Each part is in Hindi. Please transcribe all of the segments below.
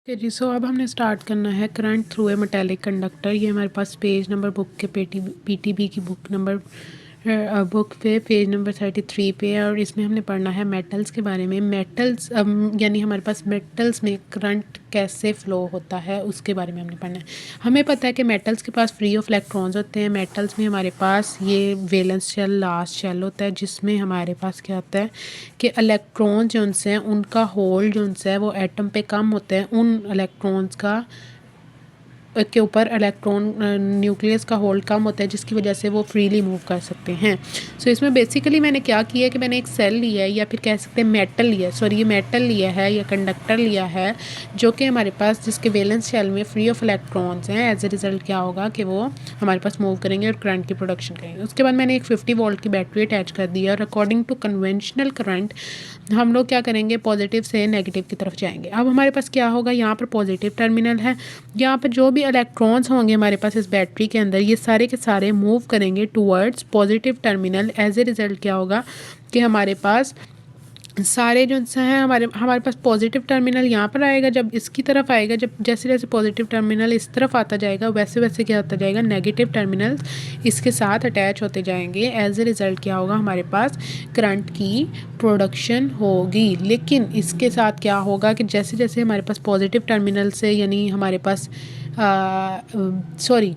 ओके जी, सो अब हमने स्टार्ट करना है current through a metallic conductor. ये हमारे पास पेज नंबर बुक के पीटीबी की बुक नंबर बुक पे पेज नंबर 33 पे है और इसमें हमने पढ़ना है मेटल्स के बारे में। मेटल्स यानी हमारे पास मेटल्स में करंट कैसे फ़्लो होता है उसके बारे में हमने पढ़ना है। हमें पता है कि मेटल्स के पास फ्री ऑफ इलेक्ट्रॉन्स होते हैं। मेटल्स में हमारे पास ये वैलेंस शेल लास्ट शेल होता है जिसमें हमारे पास क्या होता है कि इलेक्ट्रॉन जो उनसे हैं उनका होल्ड जो उनसे है वो एटम पे कम होते हैं उन इलेक्ट्रॉन्स का के ऊपर इलेक्ट्रॉन न्यूक्लियस का होल्ड कम होता है जिसकी वजह से वो फ्रीली मूव कर सकते हैं। सो इसमें बेसिकली मैंने क्या किया है कि मैंने एक सेल लिया है या फिर कह सकते हैं मेटल लिया है, सॉरी ये मेटल लिया है या कंडक्टर लिया है जो कि हमारे पास जिसके वैलेंस शेल में फ्री ऑफ इलेक्ट्रॉन्स हैं। एज ए रिज़ल्ट क्या होगा कि वो हमारे पास मूव करेंगे और करंट की प्रोडक्शन करेंगे। उसके बाद मैंने एक 50 वोल्ट की बैटरी अटैच कर दी है और अकॉर्डिंग टू कन्वेंशनल करंट हम लोग क्या करेंगे, पॉजिटिव से नेगेटिव की तरफ जाएंगे। अब हमारे पास क्या होगा, यहाँ पर पॉजिटिव टर्मिनल है, यहाँ पर जो भी इलेक्ट्रॉन्स होंगे हमारे पास इस बैटरी के अंदर ये सारे के सारे मूव करेंगे towards positive terminal. As a result क्या होगा कि हमारे पास सारे जो हैं हमारे पास पॉजिटिव टर्मिनल यहाँ पर आएगा, जब इसकी तरफ आएगा, जब जैसे जैसे पॉजिटिव टर्मिनल इस तरफ आता जाएगा वैसे वैसे क्या होता जाएगा, नेगेटिव टर्मिनल इसके साथ अटैच होते जाएंगे। एज ए रिज़ल्ट क्या होगा, हमारे पास करंट की प्रोडक्शन होगी। लेकिन इसके साथ क्या होगा कि जैसे जैसे हमारे पास पॉजिटिव टर्मिनल से यानी हमारे पास सॉरी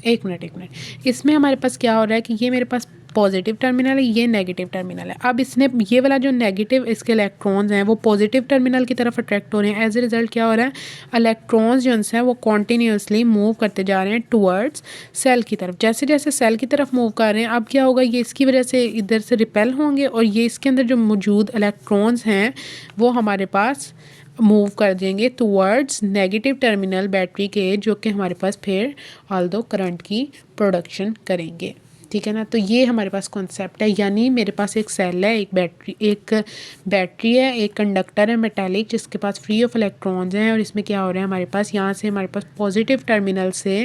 एक मिनट इसमें हमारे पास क्या हो रहा है कि ये मेरे पास पॉजिटिव टर्मिनल है, ये नेगेटिव टर्मिनल है। अब इसने ये वाला जो नेगेटिव इसके इलेक्ट्रॉन्स हैं वो पॉजिटिव टर्मिनल की तरफ अट्रैक्ट हो रहे हैं। एज ए रिज़ल्ट क्या हो रहा है, इलेक्ट्रॉन्स जो हैं वो कॉन्टीन्यूसली मूव करते जा रहे हैं टूवर्ड्स सेल की तरफ। जैसे जैसे सेल की तरफ मूव कर रहे हैं अब क्या होगा, ये इसकी वजह से इधर से रिपेल होंगे और ये इसके अंदर जो मौजूद इलेक्ट्रॉन्स हैं वो हमारे पास मूव कर देंगे टूवर्ड्स नेगेटिव टर्मिनल बैटरी के, जो कि हमारे पास फिर ऑल्दो करंट की प्रोडक्शन करेंगे। ठीक है ना। तो ये हमारे पास कॉन्सेप्ट है, यानी मेरे पास एक सेल है, एक बैटरी है, एक कंडक्टर है मेटालिक जिसके पास फ्री ऑफ इलेक्ट्रॉन्स हैं और इसमें क्या हो रहा है, हमारे पास यहाँ से हमारे पास पॉजिटिव टर्मिनल से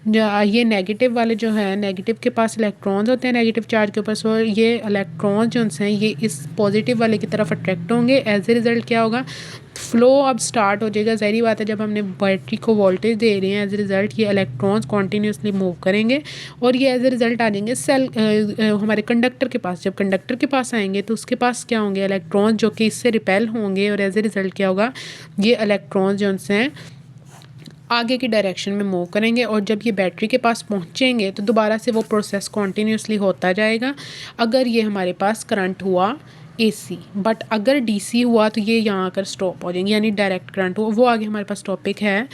ये नेगेटिव वाले जो है नेगेटिव के पास इलेक्ट्रॉन्स होते हैं नेगेटिव चार्ज के ऊपर, सो ये इलेक्ट्रॉन्स जो हैं ये इस पॉजिटिव वाले की तरफ अट्रैक्ट होंगे। एज ए रिज़ल्ट क्या होगा, फ्लो अब स्टार्ट हो जाएगा। ज़ाहिर बात है जब हमने बैटरी को वोल्टेज दे रहे हैं एज ए रिज़ल्ट ये इलेक्ट्रॉन्स कॉन्टीन्यूसली मूव करेंगे और ये एज ए रिज़ल्ट आ जाएंगे सेल हमारे कंडक्टर के पास। जब कंडक्टर के पास आएंगे तो उसके पास क्या होंगे, इलेक्ट्रॉन्स जो कि इससे रिपेल होंगे और एज ए रिज़ल्ट क्या होगा, ये इलेक्ट्रॉन्स जो हैं आगे की डायरेक्शन में मूव करेंगे और जब ये बैटरी के पास पहुंचेंगे तो दोबारा से वो प्रोसेस कॉन्टीन्यूसली होता जाएगा। अगर ये हमारे पास करंट हुआ AC, बट अगर DC हुआ तो ये यहाँ आकर स्टॉप हो जाएंगे, यानी डायरेक्ट करंट हुआ, वो आगे हमारे पास टॉपिक है।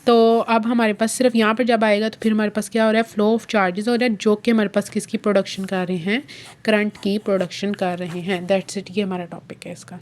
तो अब हमारे पास सिर्फ यहाँ पर जब आएगा तो फिर हमारे पास क्या हो रहा है, फ्लो ऑफ चार्जेस हो रहा है जो कि हमारे पास किसकी प्रोडक्शन कर रहे हैं, करंट की प्रोडक्शन कर रहे हैं। दैट्स इट, ये हमारा टॉपिक है इसका।